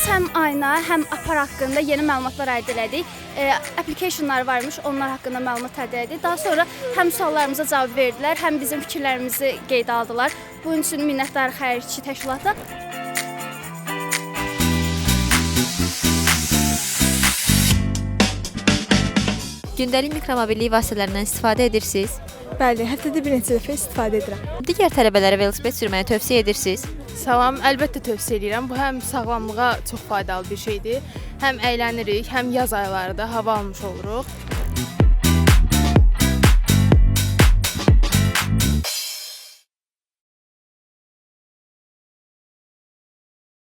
Biz həm ayna, həm apar haqqında yeni məlumatlar əldə elədik. Applicationlar varmış, onlar haqqında məlumat əldə elədik. Daha sonra həm suallarımıza cavab verdilər, həm bizim fikirlərimizi qeydə aldılar. Bunun üçün minnətdarıq xərici təşkilata. Gündəlik mikromobillik vasitələrindən istifadə edirsiniz? Bəli, həftədə bir neçə dəfə istifadə edirəm. Digər tələbələrə velosiped sürməyi tövsiyə edirsiniz? Salam, əlbəttə tövsiyə edirəm. Bu həm sağlamlığa çox faydalı bir şeydir. Həm əylənirik, həm yaz aylarında hava almış oluruq.